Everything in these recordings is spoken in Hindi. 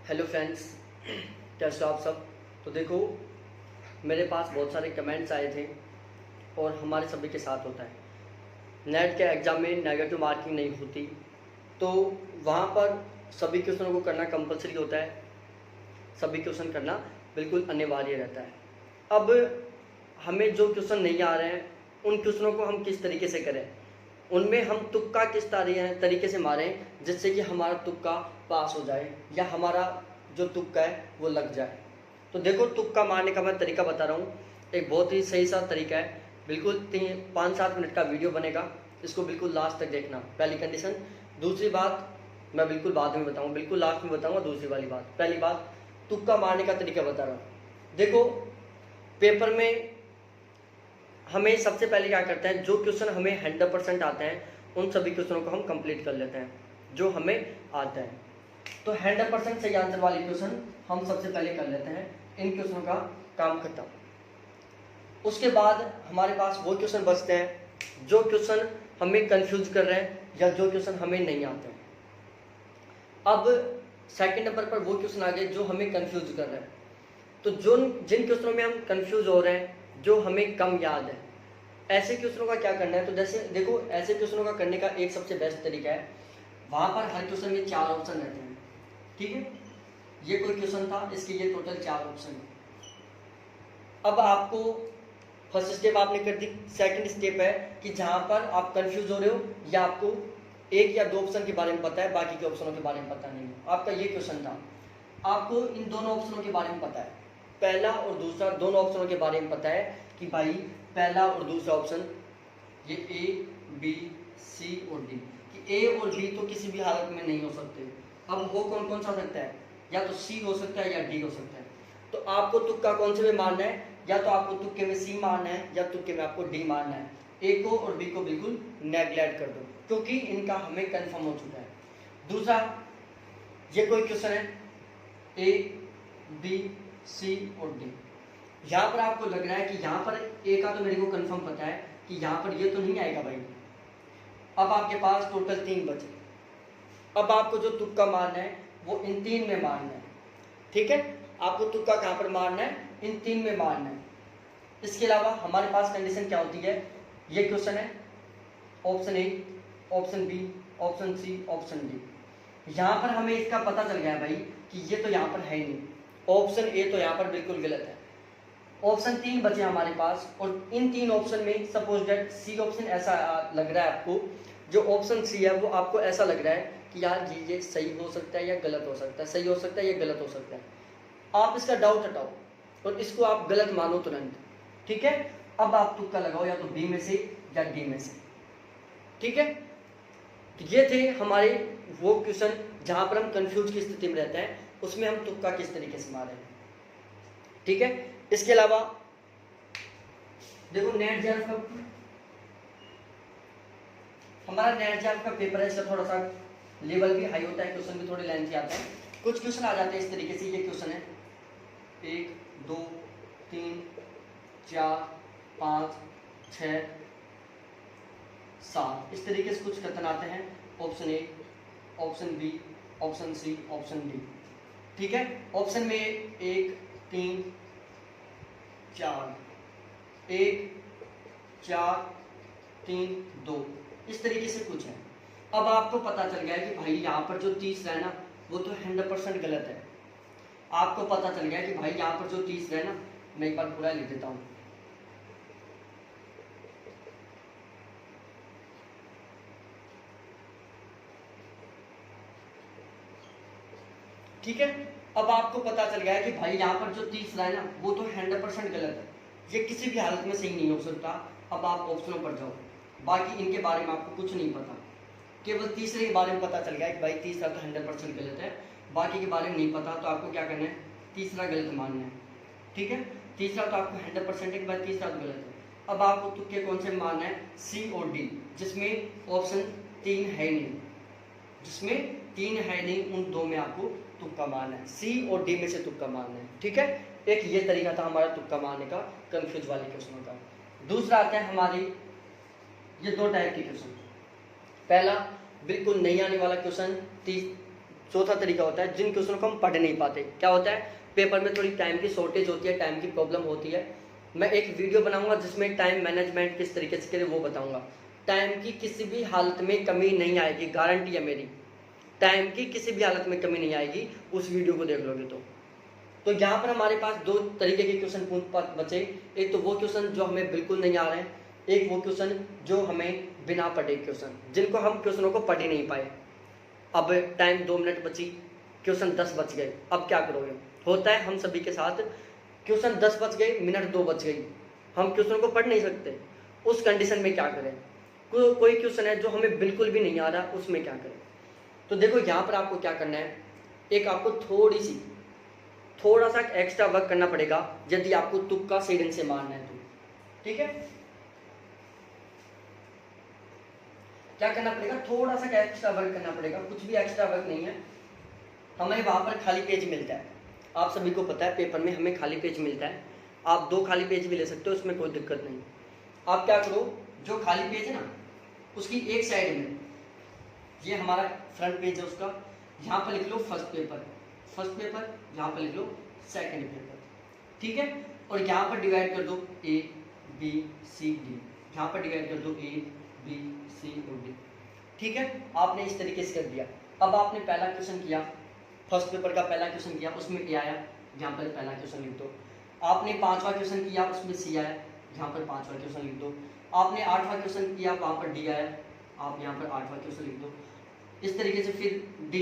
हेलो फ्रेंड्स, कैसे हो आप सब। तो देखो, मेरे पास बहुत सारे कमेंट्स आए थे और हमारे सभी के साथ होता है। नेट के एग्ज़ाम में नेगेटिव मार्किंग नहीं होती, तो वहाँ पर सभी क्वेश्चनों को करना कंपलसरी होता है। सभी क्वेश्चन करना बिल्कुल अनिवार्य रहता है। अब हमें जो क्वेश्चन नहीं आ रहे हैं उन क्वेश्चनों को हम किस तरीके से करें, उनमें हम तुक्का किस तरीके से मारें जिससे कि हमारा तुक्का पास हो जाए या हमारा जो तुक्का है वो लग जाए। तो देखो, तुक्का मारने का मैं तरीका बता रहा हूँ। एक बहुत ही सही सा तरीका है। बिल्कुल 5-7 मिनट का वीडियो बनेगा, इसको बिल्कुल लास्ट तक देखना, पहली कंडीशन। दूसरी बात मैं बिल्कुल बाद में बताऊँ, बिल्कुल लास्ट में बताऊँगा। दूसरी वाली बात, पहली बात तुक्का मारने का तरीका बता रहा हूँ। देखो, पेपर में हमें सबसे पहले क्या करते हैं, जो क्वेश्चन हमें 100% आते हैं उन सभी क्वेश्चनों को हम कंप्लीट कर लेते हैं जो हमें आते हैं। तो 100% सही आंसर वाले क्वेश्चन हम सबसे पहले कर लेते हैं। इन क्वेश्चनों का काम खत्म। उसके बाद हमारे पास वो क्वेश्चन बचते हैं जो क्वेश्चन हमें कंफ्यूज कर रहे हैं या जो क्वेश्चन हमें नहीं आते हैं। अब सेकंड नंबर पर वो क्वेश्चन आ गए जो हमें कंफ्यूज कर रहे हैं। तो जिन क्वेश्चनों में हम कंफ्यूज हो रहे हैं, जो हमें कम याद है, ऐसे क्वेश्चनों का क्या करना है। तो जैसे देखो, ऐसे क्वेश्चनों का करने का एक सबसे बेस्ट तरीका है, वहां पर हर क्वेश्चन में 4 ऑप्शन रहते हैं। ठीक है, ये कोई क्वेश्चन था, इसके ये टोटल 4 ऑप्शन है। अब आपको फर्स्ट स्टेप आपने कर दी। सेकंड स्टेप है कि जहां पर आप कंफ्यूज हो रहे हो या आपको 1 या 2 ऑप्शन के बारे में पता है, बाकी के ऑप्शनों के बारे में पता नहीं है। आपका ये क्वेश्चन था, आपको इन दोनों ऑप्शनों के बारे में पता है, पहला और दूसरा दोनों ऑप्शनों के बारे में पता है कि भाई पहला और दूसरा ऑप्शन ये ए बी सी और डी, कि ए और बी तो किसी भी हालत में नहीं हो सकते। अब वो कौन कौन सा हो सकता है, या तो सी हो सकता है या डी हो सकता है। तो आपको तुक्का कौन से में मारना है, या तो आपको तुक्के में सी मारना है या तुक्के में आपको डी मारना है। ए को और बी को बिल्कुल नेग्लेक्ट कर दो, क्योंकि इनका हमें कंफर्म हो चुका है। दूसरा, ये कोई क्वेश्चन है ए बी सी और डी, यहाँ पर आपको लग रहा है कि यहाँ पर ए का तो मेरे को कंफर्म पता है कि यहाँ पर ये तो नहीं आएगा भाई। अब आपके पास टोटल 3 बचे। अब आपको जो तुक्का मारना है वो इन 3 में मारना है। ठीक है, आपको तुक्का कहाँ पर मारना है, इन 3 में मारना है। इसके अलावा हमारे पास कंडीशन क्या होती है, ये क्वेश्चन है option A, option B, option C, option D. यहाँ पर हमें इसका पता चल गया भाई कि ये तो यहाँ पर है ही नहीं, ऑप्शन ए तो यहाँ पर बिल्कुल गलत है। ऑप्शन 3 बचे हमारे पास, और इन 3 ऑप्शन में सपोज दैट सी ऑप्शन ऐसा लग रहा है आपको, जो ऑप्शन सी है वो आपको ऐसा लग रहा है कि यार ये सही हो सकता है या गलत हो सकता है, सही हो सकता है या गलत हो सकता है। आप इसका डाउट हटाओ और इसको आप गलत मानो तुरंत। ठीक है, अब आप तुक्का लगाओ या तो बी में से या डी में से। ठीक है, तो ये थे हमारे वो क्वेश्चन जहां पर हम कंफ्यूज की स्थिति में रहते हैं, उसमें हम तुक्का किस तरीके से मारे। ठीक है, इसके अलावा देखो, नेट जेआरएफ का हमारा नेट जेआरएफ का पेपर है, इसका थोड़ा सा लेवल भी हाई होता है, क्वेश्चन भी थोड़े लेंथी आते हैं। कुछ क्वेश्चन आ जाते हैं इस तरीके से। ये क्वेश्चन है 1 2 3 4 5 6 7, इस तरीके से कुछ क्वेश्चन आते हैं। Option A, option B, option C, option D. ठीक है, ऑप्शन में 1 3 4, 1 4 3 2, इस तरीके से कुछ है। अब आपको पता चल गया कि भाई यहाँ पर जो तीसरा है ना वो तो 100% गलत है। आपको पता चल गया कि भाई यहाँ पर जो तीसरा है ना, मैं एक बार पूरा लिख देता हूँ। ठीक है, अब आपको पता चल गया है कि भाई यहाँ पर जो तीसरा है ना वो तो 100% गलत है, ये किसी भी हालत में सही नहीं हो सकता। अब आप ऑप्शनों पर जाओ, बाकी इनके बारे में आपको कुछ नहीं पता, केवल तीसरे के बारे में पता चल गया कि भाई तीसरा तो 100% गलत है, बाकी के बारे में नहीं पता। तो आपको क्या करना है, तीसरा गलत मानना है। ठीक है, तीसरा तो आपको 100% है कि भाई तीसरा तो गलत है। अब आपको तुक्के कौन से मानना है, सी और डी, जिसमें ऑप्शन 3 है नहीं, जिसमें 3 है नहीं, उन 2 में आपको तुक्का मारना है, सी और डी में से तुक्का मारना है। ठीक है, एक ये तरीका था हमारा तुक्का मारने का कंफ्यूज वाले क्वेश्चनों का। दूसरा आता है हमारी ये 2 टाइप के क्वेश्चन। पहला बिल्कुल नहीं आने वाला क्वेश्चन, चौथा तरीका होता है जिन क्वेश्चनों को हम पढ़ नहीं पाते। क्या होता है, पेपर में थोड़ी टाइम की शॉर्टेज होती है, टाइम की प्रॉब्लम होती है। मैं एक वीडियो बनाऊंगा जिसमें टाइम मैनेजमेंट किस तरीके से करें वो बताऊंगा। टाइम की किसी भी हालत में कमी नहीं आएगी, गारंटी है मेरी, टाइम की किसी भी हालत में कमी नहीं आएगी, उस वीडियो को देख लोगे तो यहाँ पर हमारे पास दो तरीके के क्वेश्चन बचे। एक तो वो क्वेश्चन जो हमें बिल्कुल नहीं आ रहे हैं, एक वो क्वेश्चन जो हमें बिना पढ़े क्वेश्चन, जिनको हम क्वेश्चनों को पढ़ ही नहीं पाए। अब टाइम 2 मिनट बची, क्वेश्चन 10 बच गए, अब क्या करोगे। होता है हम सभी के साथ, क्वेश्चन 10 बच गए, मिनट 2 बच गई, हम क्वेश्चन को पढ़ नहीं सकते। उस कंडीशन में क्या करें। कोई क्वेश्चन है जो हमें बिल्कुल भी नहीं आ रहा, उसमें क्या करें। तो देखो यहाँ पर आपको क्या करना है, एक आपको थोड़ा सा एक्स्ट्रा वर्क करना पड़ेगा यदि आपको तुक्का सही ढंग से मारना है तो। ठीक है, क्या करना पड़ेगा, थोड़ा सा एक्स्ट्रा वर्क करना पड़ेगा, कुछ भी एक्स्ट्रा वर्क नहीं है। हमें वहां पर खाली पेज मिलता है, आप सभी को पता है पेपर में हमें खाली पेज मिलता है। आप 2 खाली पेज भी ले सकते हो, उसमें कोई दिक्कत नहीं। आप क्या करो, जो खाली पेज है ना उसकी एक साइड में, ये हमारा फ्रंट पेज है उसका, यहाँ पर लिख लो फर्स्ट पेपर, यहाँ पर लिख लो सेकंड पेपर। ठीक है, और यहाँ पर डिवाइड कर दो A B C D, यहाँ पर डिवाइड कर दो A B C और D। ठीक है, आपने इस तरीके से कर दिया। अब आपने पहला क्वेश्चन किया, फर्स्ट पेपर का पहला क्वेश्चन किया, उसमें A आया, यहाँ पर पहला क्वेश्चन लिख दो। आपने 5वां क्वेश्चन किया, उसमें C आया, यहाँ पर 5वां क्वेश्चन लिख दो। आपने 8वां क्वेश्चन किया, वहाँ पर D आया, आप यहाँ पर 8वां क्वेश्चन लिख दो। इस तरीके से फिर D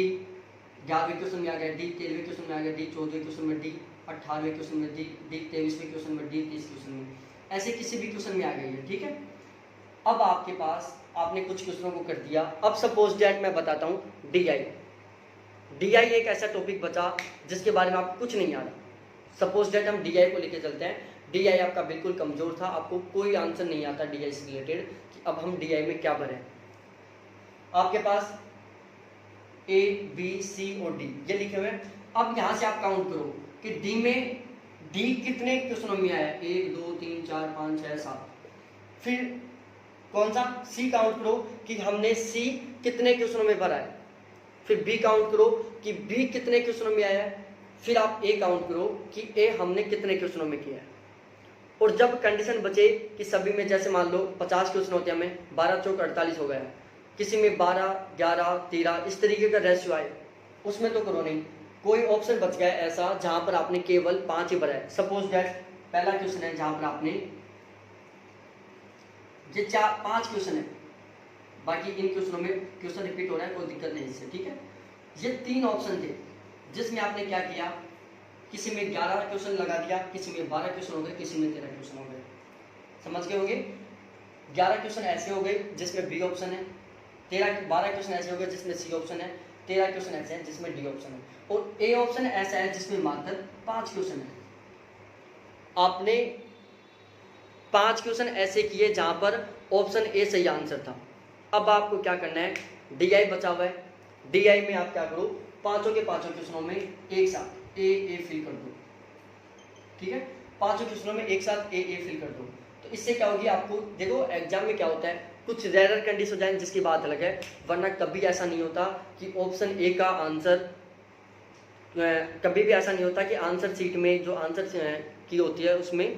11वें क्वेश्चन में आ गया, D 13वें क्वेश्चन में आ गया, D 14वें क्वेश्चन में, D 18वें क्वेश्चन में, D 23वें क्वेश्चन में, D 30 क्वेश्चन में, ऐसे किसी भी क्वेश्चन में आ गई है। ठीक है, अब आपके पास आपने कुछ क्वेश्चनों को कर दिया। अब सपोज दैट मैं बताता हूँ DI एक ऐसा टॉपिक बचा जिसके बारे में आपको कुछ नहीं आ रहा। सपोज दैट हम DI को लेके चलते हैं। DI आपका बिल्कुल कमजोर था, आपको कोई आंसर नहीं आता DI से रिलेटेड कि अब हम DI में क्या भरें। आपके पास A B C और D ये लिखे हुए हैं। अब यहाँ से आप काउंट करो कि D कितने क्वेश्चनों में आया, 1 2 3 4 5 6 7। फिर कौन सा C काउंट करो कि हमने C कितने क्वेश्चनों में भरा है। फिर B काउंट करो कि B कितने क्वेश्चनों में आया है। फिर आप A काउंट करो कि A हमने कितने क्वेश्चनों में किया है। और जब कंडीशन बचे कि सभी में, जैसे मान लो 50 क्वेश्चन होते हैं, हमें 12 चौक 48 हो गया, किसी में 12 11 13 इस तरीके का रेशियो आए, उसमें तो करो नहीं। कोई ऑप्शन बच गया ऐसा जहां पर आपने केवल 5 ही भरा है। सपोज दैट पहला क्वेश्चन है जहां पर आपने ये 5 क्वेश्चन है, बाकी इन क्वेश्चनों में क्वेश्चन रिपीट हो रहा है, कोई दिक्कत नहीं इससे। ठीक है, ये 3 ऑप्शन थे जिसमें आपने क्या किया, किसी में 11 क्वेश्चन लगा दिया, किसी में 12 क्वेश्चन हो गए, किसी में 13 क्वेश्चन हो गए। समझ गए होंगे। 11 क्वेश्चन ऐसे हो गए जिसमें B ऑप्शन है, 12 क्वेश्चन ऐसे हो गए जिसमें C ऑप्शन है, 13 क्वेश्चन ऐसे हैं जिसमें D ऑप्शन है, और A ऑप्शन ऐसा है जिसमें मात्र 5 क्वेश्चन है। आपने 5 क्वेश्चन ऐसे किए जहां पर ऑप्शन A सही आंसर था। अब आपको क्या करना है, DI बचा हुआ है, DI में आप क्या करो, पांचों के पांचों क्वेश्चनों में एक साथ A फिल कर दो। ठीक है, पांचों क्वेश्चनों में एक साथ A फिल कर दो। तो इससे क्या होगी, आपको देखो एग्जाम में क्या होता है, कुछ रेयर कंडीशन हो जाए जिसकी बात अलग है, वरना कभी ऐसा नहीं होता कि ऑप्शन A का आंसर, कभी भी ऐसा नहीं होता कि आंसर सीट में जो आंसर की होती है उसमें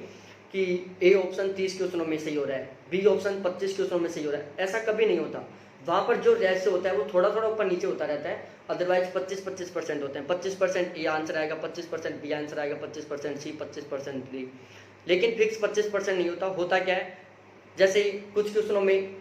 कि A ऑप्शन 30 क्वेश्चनों में सही हो रहा है, B ऑप्शन 25 क्वेश्चनों में सही हो रहा है, ऐसा कभी नहीं होता। वहाँ पर जो रेशियो होता है वो थोड़ा थोड़ा ऊपर नीचे होता रहता है, अदरवाइज 25% होते हैं। 25% A आंसर आएगा, 25% B आंसर आएगा, 25% C, 25% D, लेकिन फिक्स 25% नहीं होता। होता क्या है, जैसे कुछ क्वेश्चनों में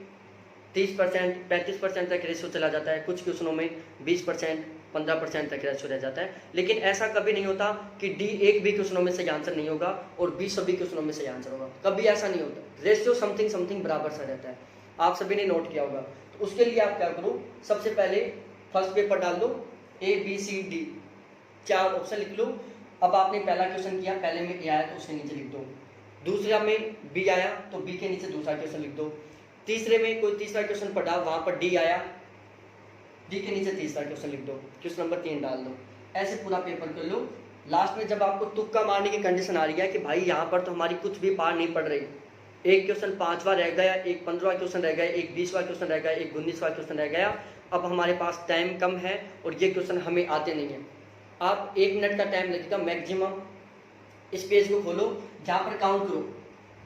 30% 35% तक रेशियो चला जाता है, कुछ क्वेश्चनों में 20% 15% तक रेशियो रह जाता है, लेकिन ऐसा कभी नहीं होता कि D एक भी क्वेश्चनों में सही आंसर नहीं होगा और B सभी क्वेश्चनों में सही आंसर होगा, कभी ऐसा नहीं होता। रेशियो समथिंग बराबर सा रहता है, आप सभी ने नोट किया होगा। तो उसके लिए आप क्या करो, सबसे पहले फर्स्ट पेपर डाल दो, A B C D 4 option लिख लो। अब आपने पहला क्वेश्चन किया, पहले में A आया तो उसके नीचे लिख दो, दूसरा में B आया तो B के नीचे दूसरा क्वेश्चन लिख दो, तीसरे में कोई तीसरा क्वेश्चन पढ़ा वहां पर D आया, D के नीचे तीसरा क्वेश्चन लिख दो, क्वेश्चन नंबर 3 डाल दो। ऐसे पूरा पेपर कर लो। लास्ट में जब आपको तुक्का मारने की कंडीशन आ रही है कि भाई यहाँ पर तो हमारी कुछ भी पार नहीं पड़ रही, एक क्वेश्चन 5वां रह गया, एक 15वां क्वेश्चन रह गया, एक 20वां क्वेश्चन रह गया, एक 19वां क्वेश्चन रह गया, अब हमारे पास टाइम कम है और ये क्वेश्चन हमें आते नहीं हैं। आप 1 मिनट का टाइम लगेगा मैक्सिमम। इस पेज को खोलो, जहाँ पर काउंट करो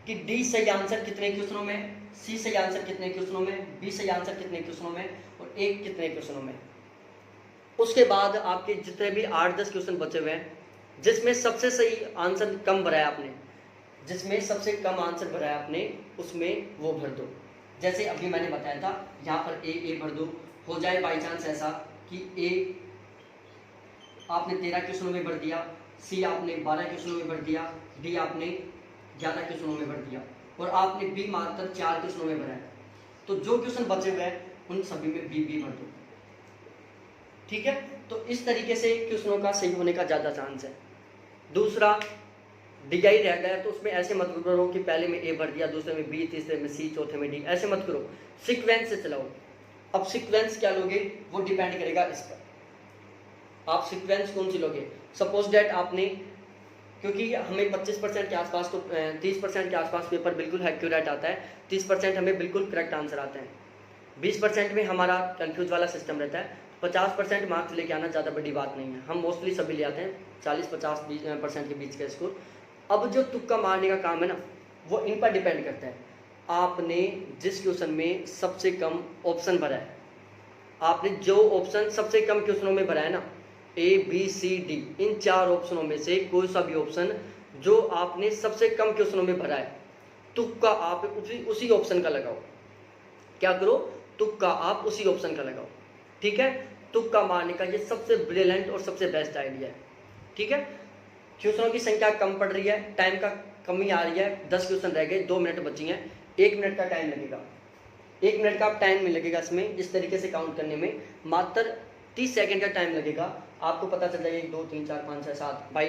कि डी सही आंसर कितने क्वेश्चनों में, सी सही आंसर कितने क्वेश्चनों में, बी सही आंसर कितने क्वेश्चनों में और ए कितने क्वेश्चनों में। उसके बाद आपके जितने भी 8-10 क्वेश्चन बचे हुए हैं, जिसमें सबसे सही आंसर कम भरा है आपने, जिसमें सबसे कम आंसर भरा है आपने, उसमें वो भर दो। जैसे अभी मैंने बताया था, यहाँ पर ए भर दो। हो जाए बाई चांस ऐसा कि ए आपने 13 क्वेश्चनों में भर दिया, सी आपने 12 क्वेश्चनों में भर दिया, डी आपने 11 क्वेश्चनों में भर दिया और आपने बी मात्र 4 क्वेश्चनों में भरा है, तो जो क्वेश्चन बचे हुए हैं उन सभी में बी भर दो। ठीक है, तो इस तरीके से क्वेश्चनों का सही होने का ज़्यादा चांस है। दूसरा, DI रह गया तो उसमें ऐसे मत करो कि पहले में ए भर दिया, दूसरे में बी, तीसरे में सी, चौथे में डी, ऐसे मत करो। सीक्वेंस से चलाओ। अब सीक्वेंस क्या लोगे वो डिपेंड करेगा इस पर, आप सीक्वेंस कौन सी लोगे। सपोज डेट आपने, क्योंकि हमें 25% के आसपास तो 30% के आसपास पेपर बिल्कुल एक्यूरेट आता है, 30% हमें बिल्कुल करेक्ट आंसर आते हैं, 20% में हमारा कंफ्यूज वाला सिस्टम रहता है। 50% मार्क्स लेके आना ज़्यादा बड़ी बात नहीं है, हम मोस्टली सभी ले आते हैं 40-50% के बीच का स्कोर। अब जो तुक्का मारने का काम है ना, वो इन पर डिपेंड करता है। आपने जिस क्वेश्चन में सबसे कम ऑप्शन भरा है, आपने जो ऑप्शन सबसे कम क्वेश्चनों में भरा है ना, A, B, C, D, इन 4 ऑप्शनों में से कोई सा भी ऑप्शन जो आपने सबसे कम क्वेश्चनों में भरा है, तुक्का आप उसी ऑप्शन का लगाओ। क्या करो, तुक्का आप उसी ऑप्शन का लगाओ। ठीक है, तुक्का मारने का ये सबसे ब्रिलियंट और सबसे बेस्ट आइडिया है। ठीक है, क्वेश्चनों की संख्या कम पड़ रही है, टाइम का कमी आ रही है, 10 क्वेश्चन रह गए, 2 मिनट बची हैं, 1 मिनट का टाइम लगेगा। 1 मिनट का टाइम में लगेगा इसमें, इस तरीके से काउंट करने में मात्र 30 सेकंड का टाइम लगेगा। आपको पता चल जाएगा 1 2 3 4 5 6 7, भाई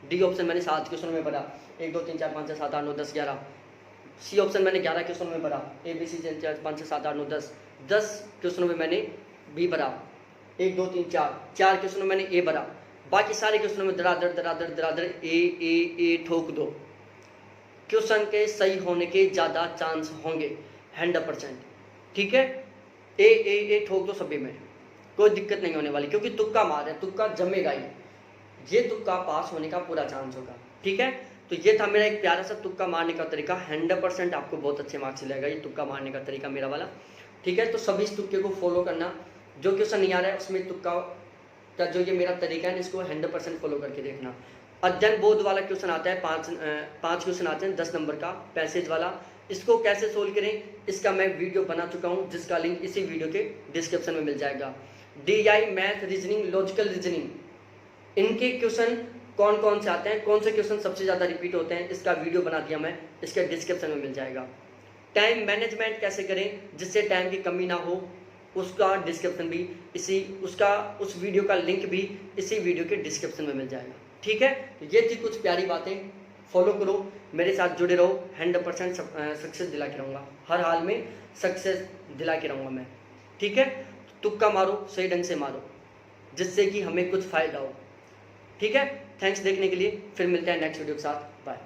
डी ऑप्शन मैंने 7 क्वेश्चन में भरा, 1 2 3 4 5 6 7 8 9 10 11। सी ऑप्शन मैंने 11 क्वेश्चन में भरा, A B C 4 5 6 7 8 9 10 क्वेश्चनों में मैंने बी भरा, 1 2 3 4 क्वेश्चनों में मैंने ए भरा, बाकी सारे क्वेश्चनों में दरादर ए ठोक दो। क्वेश्चन के सही होने के ज़्यादा चांस होंगे 100%। ठीक है, ए ठोक दो सभी में, कोई दिक्कत नहीं होने वाली, क्योंकि तुक्का मार है, तुक्का जमेगा ही, ये तुक्का पास होने का पूरा चांस होगा। ठीक है, तो ये था मेरा एक प्यारा सा तुक्का मारने का तरीका। 100% आपको बहुत अच्छे मार्क्स मिलेगा ये तुक्का मारने का तरीका मेरा वाला। ठीक है, तो सभी इस तुक्के को फॉलो करना। जो क्वेश्चन नहीं आ रहा है उसमें तुक्का का जो ये मेरा तरीका है इसको 100% फॉलो करके देखना। अध्ययन बोध वाला क्वेश्चन आता है, 5 क्वेश्चन आते हैं 10 नंबर का पैसेज वाला। इसको कैसे सोल्व करें इसका मैं वीडियो बना चुका हूँ, जिसका लिंक इसी वीडियो के डिस्क्रिप्शन में मिल जाएगा। DI math, reasoning, logical reasoning, इनके क्वेश्चन कौन कौन से आते हैं, कौन से क्वेश्चन सबसे ज़्यादा रिपीट होते हैं, इसका वीडियो बना दिया मैं, इसके डिस्क्रिप्शन में मिल जाएगा। टाइम मैनेजमेंट कैसे करें जिससे टाइम की कमी ना हो, उसका डिस्क्रिप्शन भी उस वीडियो का लिंक भी इसी वीडियो के डिस्क्रिप्शन में मिल जाएगा। ठीक है, तो ये थी कुछ प्यारी बातें, फॉलो करो, मेरे साथ जुड़े रहो, 100% सक्सेस दिला के रहूँगा, हर हाल में सक्सेस दिला के रहूँगा मैं। ठीक है, तुक्का मारो, सही ढंग से मारो, जिससे कि हमें कुछ फ़ायदा हो। ठीक है, थैंक्स देखने के लिए, फिर मिलते हैं नेक्स्ट वीडियो के साथ, बाय।